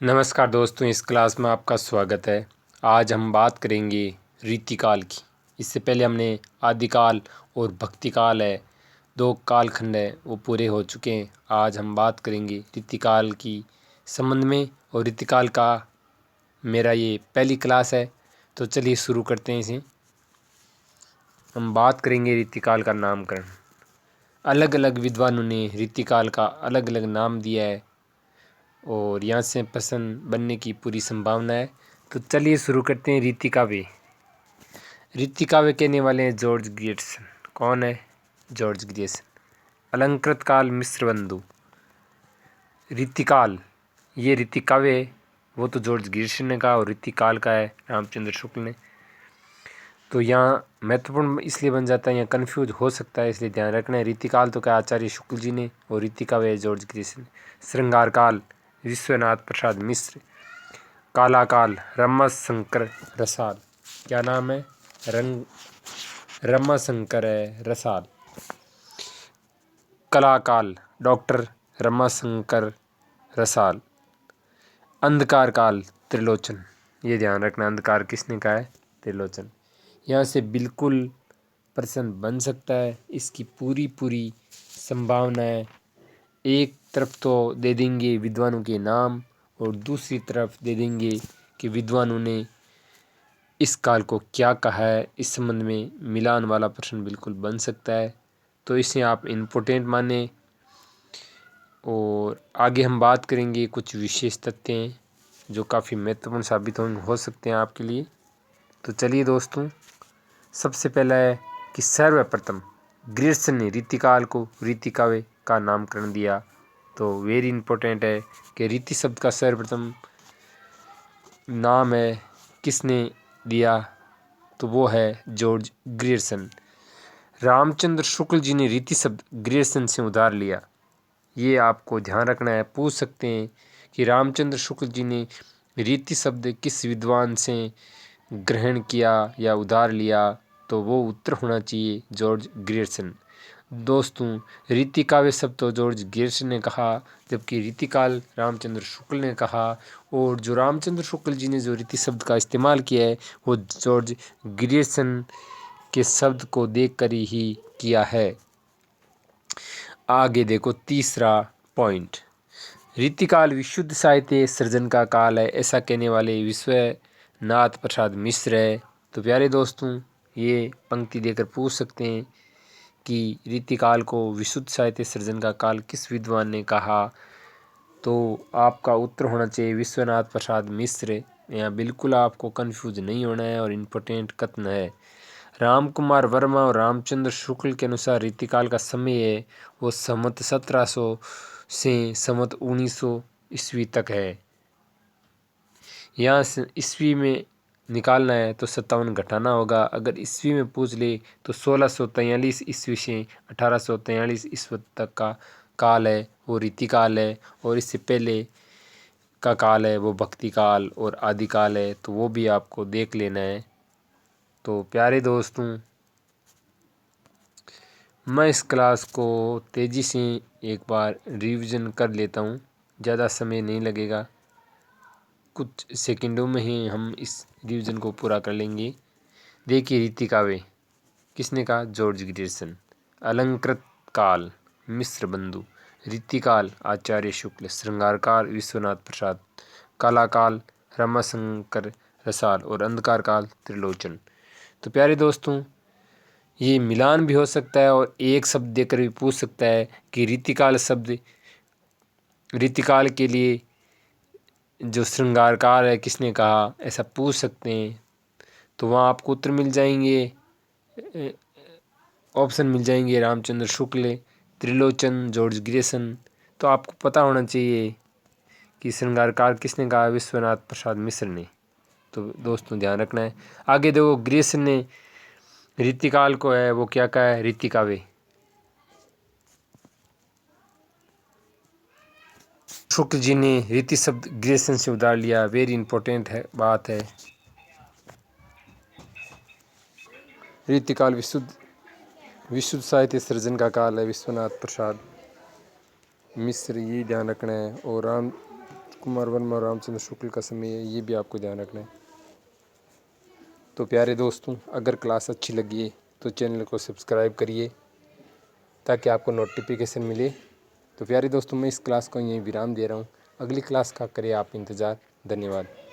नमस्कार दोस्तों, इस क्लास में आपका स्वागत है। आज हम बात करेंगे रीतिकाल की। इससे पहले हमने आदिकाल और भक्तिकाल है, दो कालखंड है, वो पूरे हो चुके हैं। आज हम बात करेंगे रीतिकाल की संबंध में, और रीतिकाल का मेरा ये पहली क्लास है, तो चलिए शुरू करते हैं इसे। हम बात करेंगे रीतिकाल का नामकरण। अलग अलग विद्वानों ने रीतिकाल का अलग अलग नाम दिया है और यहाँ से प्रश्न बनने की पूरी संभावना है। तो चलिए शुरू करते हैं। रीतिकाव्य। रीतिकाव्य कहने वाले हैं जॉर्ज ग्रियर्सन। कौन है? George Grierson. अलंकृत काल मिस्र बंधु। रीतिकाल, ये रीतिकाव्य है वो तो जॉर्ज ग्रियर्सन ने कहा, और रीतिकाल का है रामचंद्र शुक्ल ने। तो यहाँ महत्वपूर्ण इसलिए बन जाता है, यहाँ कन्फ्यूज हो सकता है, इसलिए ध्यान रखना है। रीतिकाल तो क्या आचार्य शुक्ल जी ने, और रीतिकाव्य जॉर्ज ग्रियर्सन। श्रृंगार काल विश्वनाथ प्रसाद मिश्र। कालाकाल रमाशंकर रसाल। क्या नाम है? रमाशंकर है रसाल। कलाकाल डॉक्टर रमाशंकर रसाल। अंधकार काल त्रिलोचन। ये ध्यान रखना, अंधकार किसने कहा है? त्रिलोचन। यहाँ से बिल्कुल प्रश्न बन सकता है, इसकी पूरी संभावना है। एक तरफ तो दे देंगे विद्वानों के नाम, और दूसरी तरफ दे देंगे कि विद्वानों ने इस काल को क्या कहा है। इस संबंध में मिलान वाला प्रश्न बिल्कुल बन सकता है, तो इसे आप इम्पोर्टेंट माने। और आगे हम बात करेंगे कुछ विशेष तथ्य हैं जो काफ़ी महत्वपूर्ण साबित हो सकते हैं आपके लिए। तो चलिए दोस्तों, सबसे पहला है कि सर्वप्रथम ग्रियर्सन ने रीतिकाल को रीतिकाव्य का नामकरण दिया। तो वेरी इंपॉर्टेंट है कि रीति शब्द का सर्वप्रथम नाम है किसने दिया, तो वो है जॉर्ज ग्रियर्सन। रामचंद्र शुक्ल जी ने रीति शब्द ग्रियर्सन से उधार लिया। ये आपको ध्यान रखना है। पूछ सकते हैं कि रामचंद्र शुक्ल जी ने रीति शब्द किस विद्वान से ग्रहण किया या उधार लिया, तो वो उत्तर होना चाहिए जॉर्ज ग्रियर्सन। दोस्तों, रीतिकाव्य शब्द तो जॉर्ज ग्रियर्सन ने कहा, जबकि रीतिकाल रामचंद्र शुक्ल ने कहा। और जो रामचंद्र शुक्ल जी ने जो रीति शब्द का इस्तेमाल किया है वो जॉर्ज ग्रियर्सन के शब्द को देखकर ही किया है। आगे देखो तीसरा पॉइंट। रीतिकाल विशुद्ध साहित्य सृजन का काल है, ऐसा कहने वाले विश्वनाथ प्रसाद मिश्र है। तो प्यारे दोस्तों, ये पंक्ति देकर पूछ सकते हैं कि रीतिकाल को विशुद्ध साहित्य सृजन का काल किस विद्वान ने कहा, तो आपका उत्तर होना चाहिए विश्वनाथ प्रसाद मिश्र। यहाँ बिल्कुल आपको कंफ्यूज नहीं होना है, और इम्पोर्टेंट कथन है। राम कुमार वर्मा और रामचंद्र शुक्ल के अनुसार रीतिकाल का समय है वो संवत 1700 से संवत 1900 ईस्वी तक है। यहाँ से ईस्वी में निकालना है तो 57 घटाना होगा। अगर ईस्वी में पूछ ले तो 1643 ईस्वी से 1843 ईस्वी तक का काल है वो रीतिकाल है, और इससे पहले का काल है वो भक्ति काल और आदिकाल है, तो वो भी आपको देख लेना है। तो प्यारे दोस्तों, मैं इस क्लास को तेज़ी से एक बार रिवीजन कर लेता हूँ, ज़्यादा समय नहीं लगेगा, कुछ सेकंडों में ही हम इस रिवीजन को पूरा कर लेंगे। देखिए, रीतिकाव्य किसने कहा? George Grierson. अलंकृत काल मिश्र बंधु। रीतिकाल आचार्य शुक्ल। श्रृंगारकाल विश्वनाथ प्रसाद। कालाकाल रमाशंकर रसाल। और अंधकार काल त्रिलोचन। तो प्यारे दोस्तों, ये मिलान भी हो सकता है और एक शब्द देकर भी पूछ सकता है कि रीतिकाल शब्द रीतिकाल के लिए जो श्रृंगारकाल है किसने कहा, ऐसा पूछ सकते हैं। तो वहाँ आपको उत्तर मिल जाएंगे, ऑप्शन मिल जाएंगे रामचंद्र शुक्ल, त्रिलोचन, जॉर्ज ग्रियर्सन। तो आपको पता होना चाहिए कि श्रृंगारकाल किसने कहा? विश्वनाथ प्रसाद मिश्र ने। तो दोस्तों ध्यान रखना है। आगे देखो, ग्रियर्सन ने रीतिकाल को है वो क्या कहा है? रीतिकाव्य। शुक्ल जी ने रीति शब्द ग्रियर्सन से उधार लिया। वेरी इंपॉर्टेंट है बात है। रीतिकाल विशुद्ध साहित्य सृजन का काल है, विश्वनाथ प्रसाद मिश्र, ये ध्यान रखना है। और कुमार वर्मा और रामचंद्र शुक्ल का समय है, ये भी आपको ध्यान रखना है। तो प्यारे दोस्तों, अगर क्लास अच्छी लगी है तो चैनल को सब्सक्राइब करिए ताकि आपको नोटिफिकेशन मिले। तो प्यारे दोस्तों, मैं इस क्लास को यहीं विराम दे रहा हूँ। अगली क्लास का करिए आप इंतज़ार। धन्यवाद।